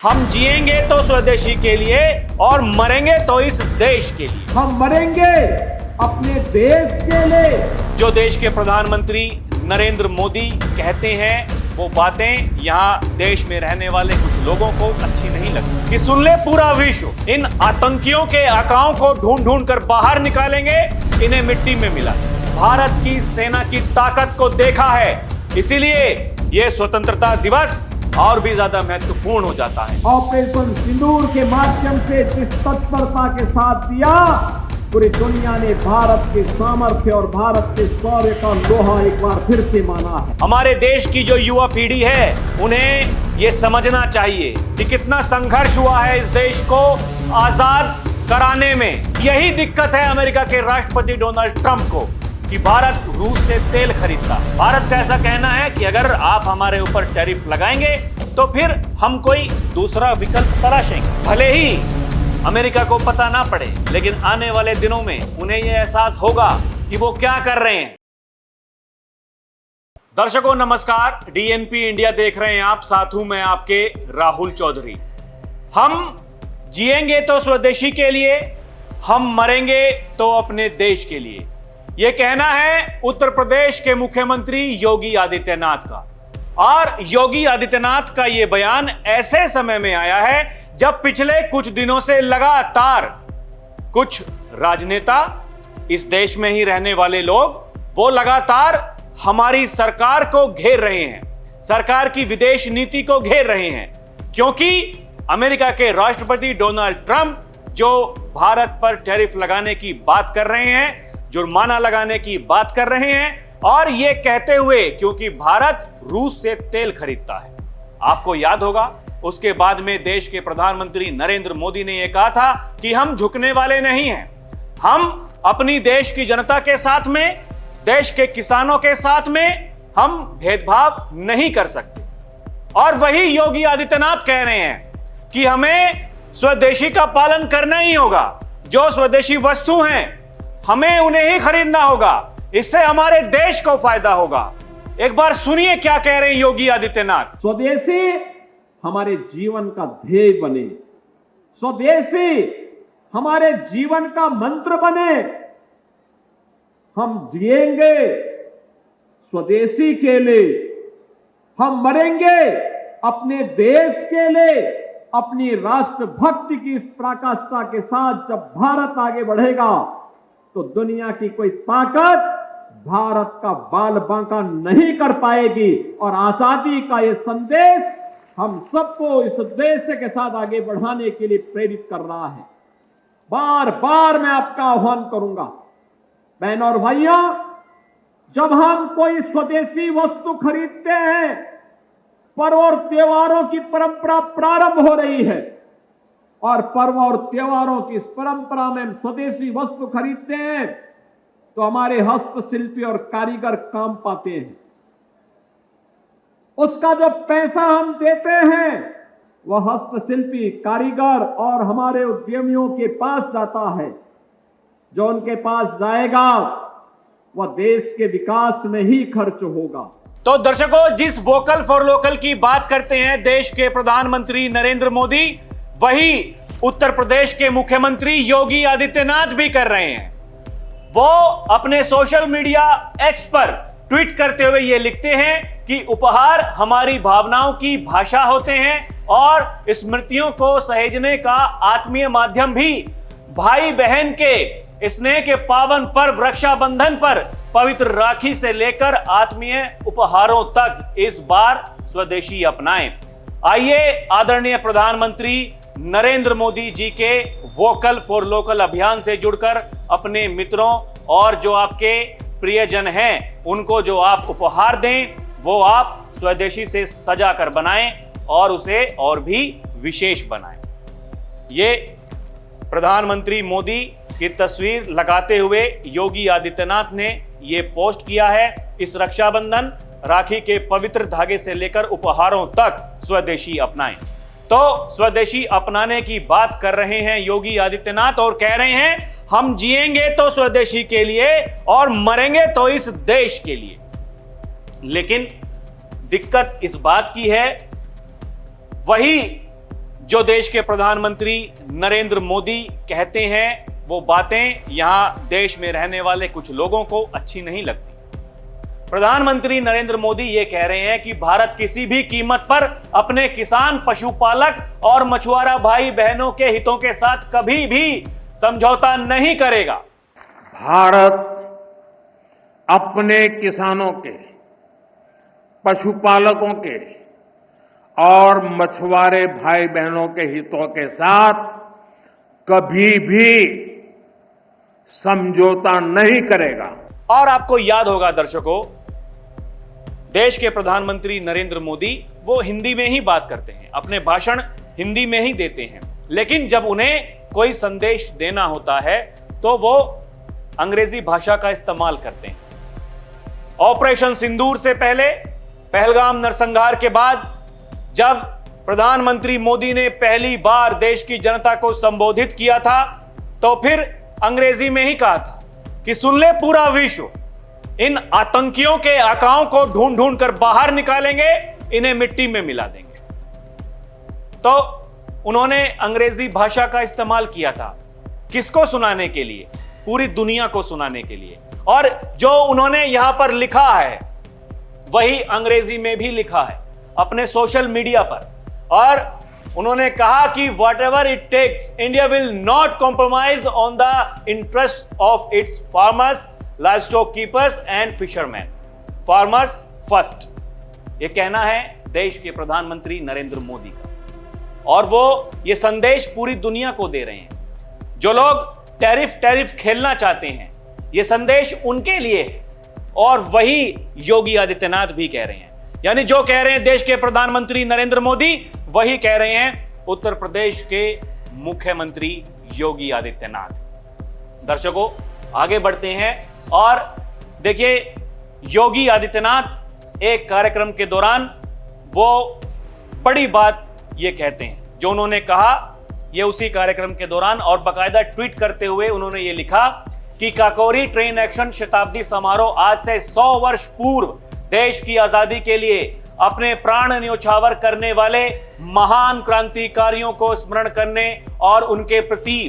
हम जिएंगे तो स्वदेशी के लिए और मरेंगे तो इस देश के लिए। हम मरेंगे अपने देश के लिए। जो देश के प्रधानमंत्री नरेंद्र मोदी कहते हैं वो बातें यहाँ देश में रहने वाले कुछ लोगों को अच्छी नहीं लगती कि सुन ले पूरा विश्व इन आतंकियों के आकाओं को ढूंढ ढूंढ कर बाहर निकालेंगे, इन्हें मिट्टी में मिला। भारत की सेना की ताकत को देखा है, इसीलिए ये स्वतंत्रता दिवस और भी ज्यादा महत्वपूर्ण हो जाता है। ऑपरेशन सिंदूर के माध्यम से जिस तत्परता के साथ दिया, पूरी दुनिया ने भारत के सामर्थ्य और भारत के शौर्य का लोहा एक बार फिर से माना है। हमारे देश की जो युवा पीढ़ी है उन्हें ये समझना चाहिए कि कितना संघर्ष हुआ है इस देश को आजाद कराने में। यही दिक्कत है अमेरिका के राष्ट्रपति डोनाल्ड ट्रंप को कि भारत रूस से तेल खरीदता। भारत का ऐसा कहना है कि अगर आप हमारे ऊपर टैरिफ लगाएंगे तो फिर हम कोई दूसरा विकल्प तलाशेंगे। भले ही अमेरिका को पता ना पड़े, लेकिन आने वाले दिनों में उन्हें यह एहसास होगा कि वो क्या कर रहे हैं। दर्शकों नमस्कार, डीएनपी इंडिया देख रहे हैं आप, साथ हूं मैं आपके राहुल चौधरी। हम जिएंगे तो स्वदेशी के लिए, हम मरेंगे तो अपने देश के लिए, यह कहना है उत्तर प्रदेश के मुख्यमंत्री योगी आदित्यनाथ का। और योगी आदित्यनाथ का यह बयान ऐसे समय में आया है जब पिछले कुछ दिनों से लगातार कुछ राजनेता, इस देश में ही रहने वाले लोग, वो लगातार हमारी सरकार को घेर रहे हैं, सरकार की विदेश नीति को घेर रहे हैं। क्योंकि अमेरिका के राष्ट्रपति डोनाल्ड ट्रंप जो भारत पर टैरिफ लगाने की बात कर रहे हैं, जुर्माना लगाने की बात कर रहे हैं, और ये कहते हुए क्योंकि भारत रूस से तेल खरीदता है। आपको याद होगा उसके बाद में देश के प्रधानमंत्री नरेंद्र मोदी ने यह कहा था कि हम झुकने वाले नहीं हैं, हम अपनी देश की जनता के साथ में, देश के किसानों के साथ में हम भेदभाव नहीं कर सकते। और वही योगी आदित्यनाथ कह रहे हैं कि हमें स्वदेशी का पालन करना ही होगा। जो स्वदेशी वस्तु हैं हमें उन्हें ही खरीदना होगा, इससे हमारे देश को फायदा होगा। एक बार सुनिए क्या कह रहे हैं योगी आदित्यनाथ। स्वदेशी हमारे जीवन का ध्येय बने, स्वदेशी हमारे जीवन का मंत्र बने। हम जिएंगे स्वदेशी के लिए, हम मरेंगे अपने देश के लिए। अपनी राष्ट्रभक्ति की इस पराकाष्ठा के साथ जब भारत आगे बढ़ेगा तो दुनिया की कोई ताकत भारत का बाल बांका नहीं कर पाएगी। और आजादी का ये संदेश हम सबको इस उद्देश्य के साथ आगे बढ़ाने के लिए प्रेरित कर रहा है। बार बार मैं आपका आह्वान करूंगा, बहनों और भाइयों, जब हम कोई स्वदेशी वस्तु खरीदते हैं, पर्व और त्योहारों की परंपरा प्रारंभ हो रही है, और पर्व और त्योहारों की इस परंपरा में हम स्वदेशी वस्तु खरीदते हैं तो हमारे हस्तशिल्पी और कारीगर काम पाते हैं। उसका जो पैसा हम देते हैं वह हस्तशिल्पी, कारीगर और हमारे उद्यमियों के पास जाता है। जो उनके पास जाएगा वह देश के विकास में ही खर्च होगा। तो दर्शकों, जिस वोकल फॉर लोकल की बात करते हैं देश के प्रधानमंत्री नरेंद्र मोदी, वही उत्तर प्रदेश के मुख्यमंत्री योगी आदित्यनाथ भी कर रहे हैं। वो अपने सोशल मीडिया एक्स पर ट्वीट करते हुए ये लिखते हैं कि उपहार हमारी भावनाओं की भाषा होते हैं और स्मृतियों को सहेजने का आत्मीय माध्यम भी। भाई बहन के स्नेह के पावन पर्व रक्षाबंधन पर पवित्र राखी से लेकर आत्मीय उपहारों तक इस बार स्वदेशी अपनाएं। आइए आदरणीय प्रधानमंत्री नरेंद्र मोदी जी के वोकल फॉर लोकल अभियान से जुड़कर अपने मित्रों और जो आपके प्रियजन हैं उनको जो आप उपहार दें वो आप स्वदेशी से सजा कर बनाएं और उसे और भी विशेष बनाएं। ये प्रधानमंत्री मोदी की तस्वीर लगाते हुए योगी आदित्यनाथ ने ये पोस्ट किया है। इस रक्षाबंधन राखी के पवित्र धागे से लेकर उपहारों तक स्वदेशी अपनाएं। तो स्वदेशी अपनाने की बात कर रहे हैं योगी आदित्यनाथ और कह रहे हैं हम जिएंगे तो स्वदेशी के लिए और मरेंगे तो इस देश के लिए। लेकिन दिक्कत इस बात की है, वही जो देश के प्रधानमंत्री नरेंद्र मोदी कहते हैं वो बातें यहां देश में रहने वाले कुछ लोगों को अच्छी नहीं लगती। प्रधानमंत्री नरेंद्र मोदी ये कह रहे हैं कि भारत किसी भी कीमत पर अपने किसान, पशुपालक और मछुआरा भाई बहनों के हितों के साथ कभी भी समझौता नहीं करेगा। भारत अपने किसानों के, पशुपालकों के और मछुआरे भाई बहनों के हितों के साथ कभी भी समझौता नहीं करेगा। और आपको याद होगा दर्शकों, देश के प्रधानमंत्री नरेंद्र मोदी वो हिंदी में ही बात करते हैं, अपने भाषण हिंदी में ही देते हैं, लेकिन जब उन्हें कोई संदेश देना होता है तो वो अंग्रेजी भाषा का इस्तेमाल करते हैं। ऑपरेशन सिंदूर से पहले, पहलगाम नरसंहार के बाद, जब प्रधानमंत्री मोदी ने पहली बार देश की जनता को संबोधित किया था तो फिर अंग्रेजी में ही कहा था कि सुन ले पूरा विश्व, इन आतंकियों के आकाओं को ढूंढ ढूंढ कर बाहर निकालेंगे, इन्हें मिट्टी में मिला देंगे। तो उन्होंने अंग्रेजी भाषा का इस्तेमाल किया था किसको सुनाने के लिए? पूरी दुनिया को सुनाने के लिए। और जो उन्होंने यहां पर लिखा है वही अंग्रेजी में भी लिखा है अपने सोशल मीडिया पर, और उन्होंने कहा कि what it takes, India will not compromise on the interest of its farmers, livestock keepers and fisherman. Farmers first, यह कहना है देश के प्रधानमंत्री नरेंद्र मोदी का, और वो ये संदेश पूरी दुनिया को दे रहे हैं। जो लोग टैरिफ खेलना चाहते हैं, ये संदेश उनके लिए है, और वही योगी आदित्यनाथ भी कह रहे हैं। यानी जो कह रहे हैं देश के प्रधानमंत्री नरेंद्र मोदी, वही कह रहे हैं उत्तर प्रदेश के मुख्यमंत्री योगी आदित्यनाथ। दर्शकों, आगे बढ़ते हैं और देखिए, योगी आदित्यनाथ एक कार्यक्रम के दौरान वो बड़ी बात ये कहते हैं जो उन्होंने कहा, ये उसी कार्यक्रम के दौरान, और बाकायदा ट्वीट करते हुए उन्होंने ये लिखा कि काकोरी ट्रेन एक्शन शताब्दी समारोह आज से 100 वर्ष पूर्व देश की आजादी के लिए अपने प्राण न्योछावर करने वाले महान क्रांतिकारियों को स्मरण करने और उनके प्रति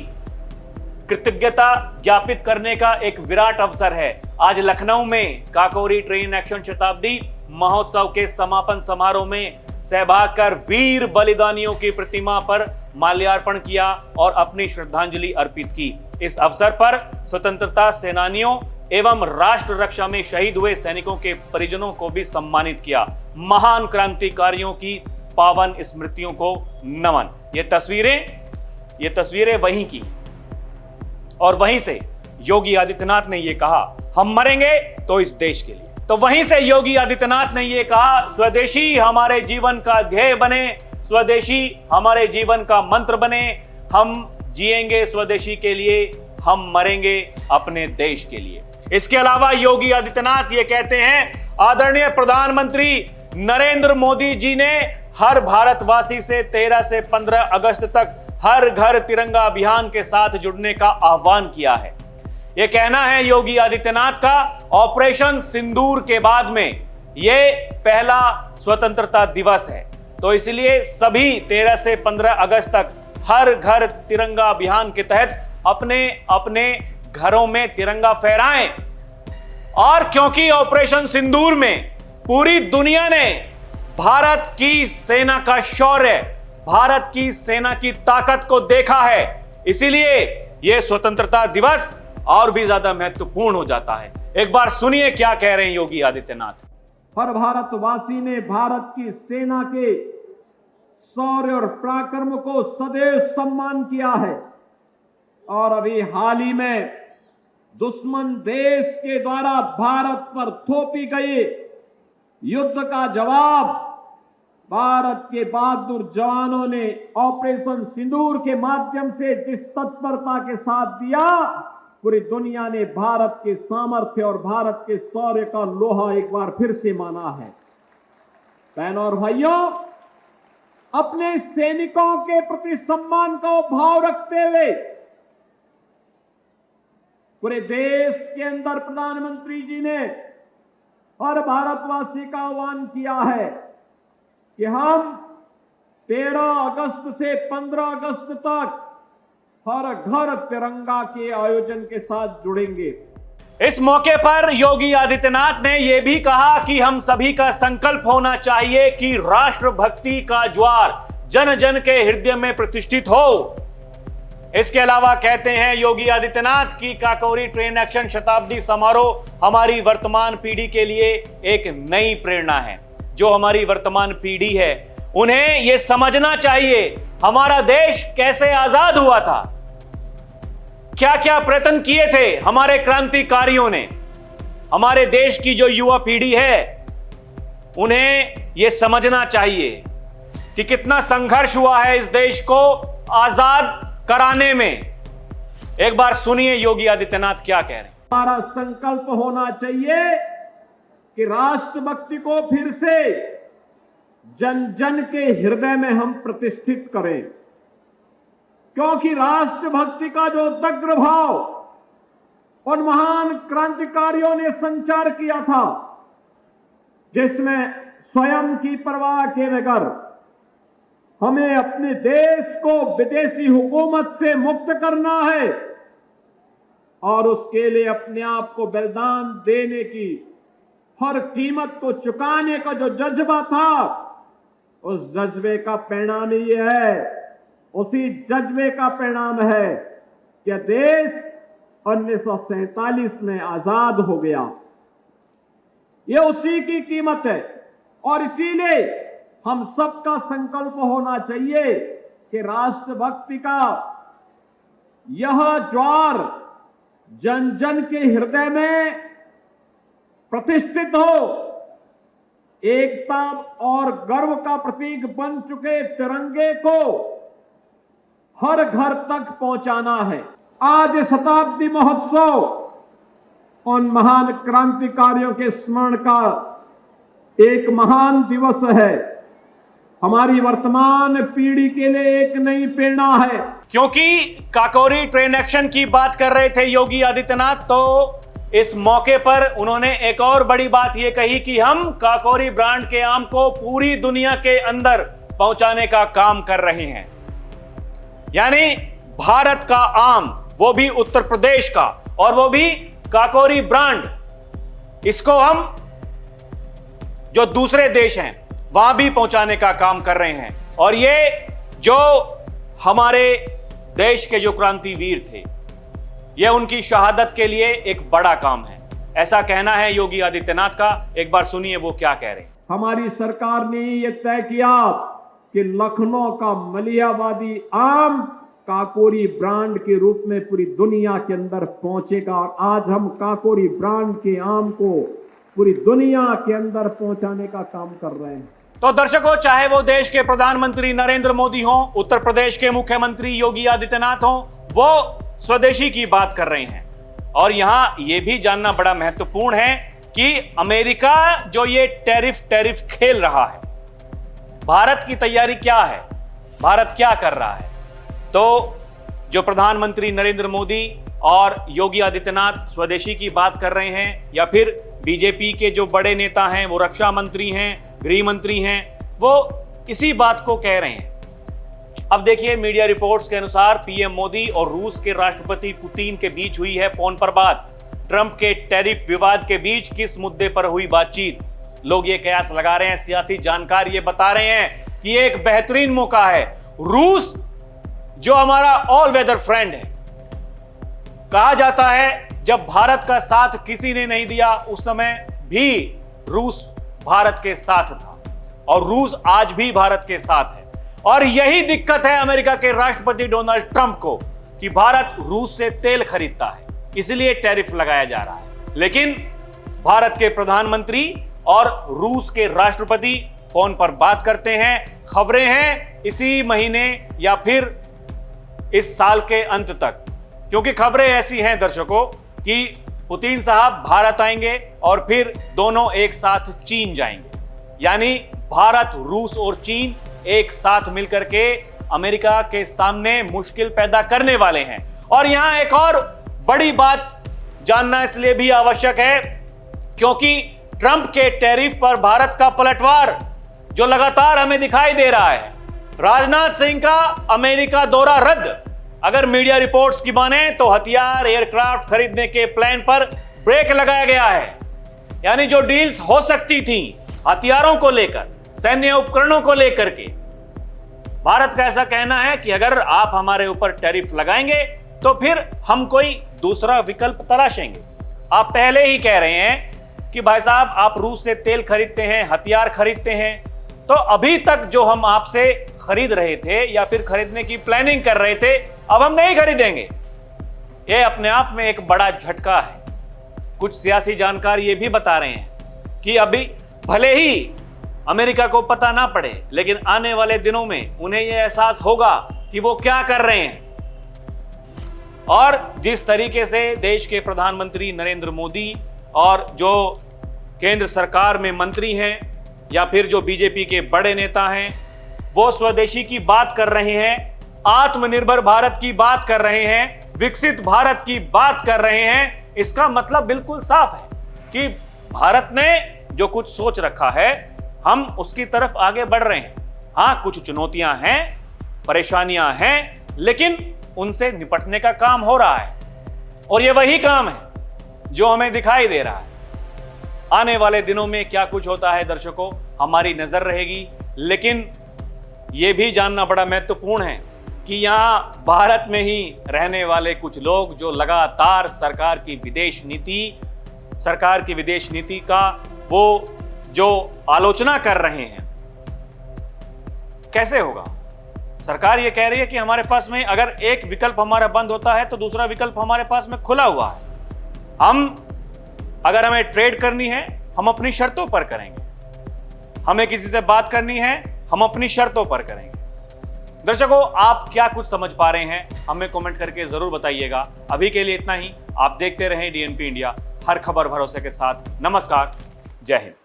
कृतज्ञता ज्ञापित करने का एक विराट अवसर है। आज लखनऊ में काकोरी ट्रेन एक्शन शताब्दी महोत्सव के समापन समारोह में सहभाग कर वीर बलिदानियों की प्रतिमा पर माल्यार्पण किया और अपनी श्रद्धांजलि अर्पित की। इस अवसर पर स्वतंत्रता सेनानियों एवं राष्ट्र रक्षा में शहीद हुए सैनिकों के परिजनों को भी सम्मानित किया। महान क्रांतिकारियों की पावन स्मृतियों को नमन। ये तस्वीरें वहीं की, और वहीं से योगी आदित्यनाथ ने यह कहा, हम मरेंगे तो इस देश के लिए। तो वहीं से योगी आदित्यनाथ ने यह कहा, स्वदेशी हमारे जीवन का ध्येय बने, स्वदेशी हमारे जीवन का मंत्र बने, हम जिएंगे स्वदेशी के लिए, हम मरेंगे अपने देश के लिए। इसके अलावा योगी आदित्यनाथ ये कहते हैं, आदरणीय प्रधानमंत्री नरेंद्र मोदी जी ने हर भारतवासी से 13 से 15 अगस्त तक हर घर तिरंगा अभियान के साथ जुड़ने का आह्वान किया है। यह कहना है योगी आदित्यनाथ का, ऑपरेशन सिंदूर के बाद में यह पहला स्वतंत्रता दिवस है, तो इसलिए सभी 13 से 15 अगस्त तक हर घर तिरंगा अभियान के तहत अपने अपने घरों में तिरंगा फहराएं। और क्योंकि ऑपरेशन सिंदूर में पूरी दुनिया ने भारत की सेना का शौर्य, भारत की सेना की ताकत को देखा है, इसीलिए यह स्वतंत्रता दिवस और भी ज्यादा महत्वपूर्ण हो जाता है। एक बार सुनिए क्या कह रहे हैं योगी आदित्यनाथ। हर भारतवासी ने भारत की सेना के शौर्य और पराक्रम को सदैव सम्मान किया है, और अभी हाल ही में दुश्मन देश के द्वारा भारत पर थोपी गई युद्ध का जवाब भारत के बहादुर जवानों ने ऑपरेशन सिंदूर के माध्यम से जिस तत्परता के साथ दिया, पूरी दुनिया ने भारत के सामर्थ्य और भारत के शौर्य का लोहा एक बार फिर से माना है। बहनों और भाइयों, अपने सैनिकों के प्रति सम्मान का भाव रखते हुए पूरे देश के अंदर प्रधानमंत्री जी ने हर भारतवासी का आह्वान किया है कि हम 13 अगस्त से 15 अगस्त तक हर घर तिरंगा के आयोजन के साथ जुड़ेंगे। इस मौके पर योगी आदित्यनाथ ने यह भी कहा कि हम सभी का संकल्प होना चाहिए कि राष्ट्रभक्ति का ज्वार जन जन के हृदय में प्रतिष्ठित हो। इसके अलावा कहते हैं योगी आदित्यनाथ की काकोरी ट्रेन एक्शन शताब्दी समारोह हमारी वर्तमान पीढ़ी के लिए एक नई प्रेरणा है। जो हमारी वर्तमान पीढ़ी है उन्हें यह समझना चाहिए हमारा देश कैसे आजाद हुआ था, क्या क्या प्रयत्न किए थे हमारे क्रांतिकारियों ने। हमारे देश की जो युवा पीढ़ी है उन्हें यह समझना चाहिए कि कितना संघर्ष हुआ है इस देश को आजाद कराने में। एक बार सुनिए योगी आदित्यनाथ क्या कह रहे हैं। हमारा संकल्प होना चाहिए कि राष्ट्रभक्ति को फिर से जन जन के हृदय में हम प्रतिष्ठित करें, क्योंकि राष्ट्रभक्ति का जो दग्र भाव उन महान क्रांतिकारियों ने संचार किया था, जिसमें स्वयं की परवाह किए बगैर हमें अपने देश को विदेशी हुकूमत से मुक्त करना है और उसके लिए अपने आप को बलिदान देने की, हर कीमत को चुकाने का जो जज्बा था, उस जज्बे का परिणाम ये है, उसी जज्बे का परिणाम है कि देश 1947 में आजाद हो गया। ये उसी की कीमत है और इसीलिए हम सबका संकल्प होना चाहिए कि राष्ट्रभक्ति का यह ज्वार जन जन के हृदय में प्रतिष्ठित हो। एकता और गर्व का प्रतीक बन चुके तिरंगे को हर घर तक पहुंचाना है। आज शताब्दी महोत्सव उन महान क्रांतिकारियों के स्मरण का एक महान दिवस है, हमारी वर्तमान पीढ़ी के लिए एक नई प्रेरणा है। क्योंकि काकोरी ट्रेन एक्शन की बात कर रहे थे योगी आदित्यनाथ, तो इस मौके पर उन्होंने एक और बड़ी बात यह कही कि हम काकोरी ब्रांड के आम को पूरी दुनिया के अंदर पहुंचाने का काम कर रहे हैं। यानी भारत का आम, वो भी उत्तर प्रदेश का, और वो भी काकोरी ब्रांड, इसको हम जो दूसरे देश हैं वहां भी पहुंचाने का काम कर रहे हैं। और ये जो हमारे देश के जो क्रांतिवीर थे, ये उनकी शहादत के लिए एक बड़ा काम है, ऐसा कहना है योगी आदित्यनाथ का। एक बार सुनिए वो क्या कह रहे हैं। हमारी सरकार ने ये तय किया कि लखनऊ का मलिहाबादी आम काकोरी ब्रांड के रूप में पूरी दुनिया के अंदर पहुंचेगा। और आज हम काकोरी ब्रांड के आम को पूरी दुनिया के अंदर पहुंचाने का काम कर रहे हैं। तो दर्शकों, चाहे वो देश के प्रधानमंत्री नरेंद्र मोदी हों, उत्तर प्रदेश के मुख्यमंत्री योगी आदित्यनाथ हों, वो स्वदेशी की बात कर रहे हैं। और यहां यह भी जानना बड़ा महत्वपूर्ण है कि अमेरिका जो ये टैरिफ खेल रहा है, भारत की तैयारी क्या है, भारत क्या कर रहा है। तो जो प्रधानमंत्री नरेंद्र मोदी और योगी आदित्यनाथ स्वदेशी की बात कर रहे हैं, या फिर बीजेपी के जो बड़े नेता हैं, वो रक्षा मंत्री हैं, गृह मंत्री हैं, वो इसी बात को कह रहे हैं। अब देखिए, मीडिया रिपोर्ट्स के अनुसार पीएम मोदी और रूस के राष्ट्रपति पुतिन के बीच हुई है फोन पर बात। ट्रंप के टैरिफ विवाद के बीच किस मुद्दे पर हुई बातचीत, लोग ये कयास लगा रहे हैं। सियासी जानकार ये बता रहे हैं कि ये एक बेहतरीन मौका है। रूस जो हमारा ऑल वेदर फ्रेंड है, कहा जाता है जब भारत का साथ किसी ने नहीं दिया, उस समय भी रूस भारत के साथ था, और रूस आज भी भारत के साथ है। और यही दिक्कत है अमेरिका के राष्ट्रपति डोनाल्ड ट्रंप को कि भारत रूस से तेल खरीदता है, इसलिए टैरिफ लगाया जा रहा है। लेकिन भारत के प्रधानमंत्री और रूस के राष्ट्रपति फोन पर बात करते हैं। खबरें हैं इसी महीने या फिर इस साल के अंत तक, क्योंकि खबरें ऐसी हैं दर्शकों कि पुतिन साहब भारत आएंगे और फिर दोनों एक साथ चीन जाएंगे। यानी भारत, रूस और चीन एक साथ मिलकर के अमेरिका के सामने मुश्किल पैदा करने वाले हैं। और यहां एक और बड़ी बात जानना इसलिए भी आवश्यक है क्योंकि ट्रंप के टैरिफ पर भारत का पलटवार जो लगातार हमें दिखाई दे रहा है, राजनाथ सिंह का अमेरिका दौरा रद्द। अगर मीडिया रिपोर्ट्स की माने तो हथियार एयरक्राफ्ट खरीदने के प्लान पर ब्रेक लगाया गया है। यानी जो डील्स हो सकती थी हथियारों को लेकर, सैन्य उपकरणों को लेकर के, भारत का ऐसा कहना है कि अगर आप हमारे ऊपर टैरिफ लगाएंगे तो फिर हम कोई दूसरा विकल्प तलाशेंगे। आप पहले ही कह रहे हैं कि भाई साहब आप रूस से तेल खरीदते हैं, हथियार खरीदते हैं, तो अभी तक जो हम आपसे खरीद रहे थे या फिर खरीदने की प्लानिंग कर रहे थे, अब हम नहीं खरीदेंगे। यह अपने आप में एक बड़ा झटका है। कुछ सियासी जानकार ये भी बता रहे हैं कि अभी भले ही अमेरिका को पता ना पड़े, लेकिन आने वाले दिनों में उन्हें यह एहसास होगा कि वो क्या कर रहे हैं। और जिस तरीके से देश के प्रधानमंत्री नरेंद्र मोदी और जो केंद्र सरकार में मंत्री हैं या फिर जो बीजेपी के बड़े नेता हैं, वो स्वदेशी की बात कर रहे हैं, आत्मनिर्भर भारत की बात कर रहे हैं, विकसित भारत की बात कर रहे हैं, इसका मतलब बिल्कुल साफ है कि भारत ने जो कुछ सोच रखा है हम उसकी तरफ आगे बढ़ रहे हैं। हां, कुछ चुनौतियां हैं, परेशानियां हैं, लेकिन उनसे निपटने का काम हो रहा है और ये वही काम है जो हमें दिखाई दे रहा है। आने वाले दिनों में क्या कुछ होता है दर्शकों, हमारी नजर रहेगी, लेकिन यह भी जानना बड़ा महत्वपूर्ण है कि यहां भारत में ही रहने वाले कुछ लोग जो लगातार सरकार की विदेश नीति का वो जो आलोचना कर रहे हैं, कैसे होगा? सरकार ये कह रही है कि हमारे पास में अगर एक विकल्प हमारा बंद होता है तो दूसरा विकल्प हमारे पास में खुला हुआ है। अगर हमें ट्रेड करनी है हम अपनी शर्तों पर करेंगे, हमें किसी से बात करनी है हम अपनी शर्तों पर करेंगे। दर्शकों, आप क्या कुछ समझ पा रहे हैं हमें कमेंट करके जरूर बताइएगा। अभी के लिए इतना ही। आप देखते रहें डीएनपी इंडिया, हर खबर भरोसे के साथ। नमस्कार, जय हिंद।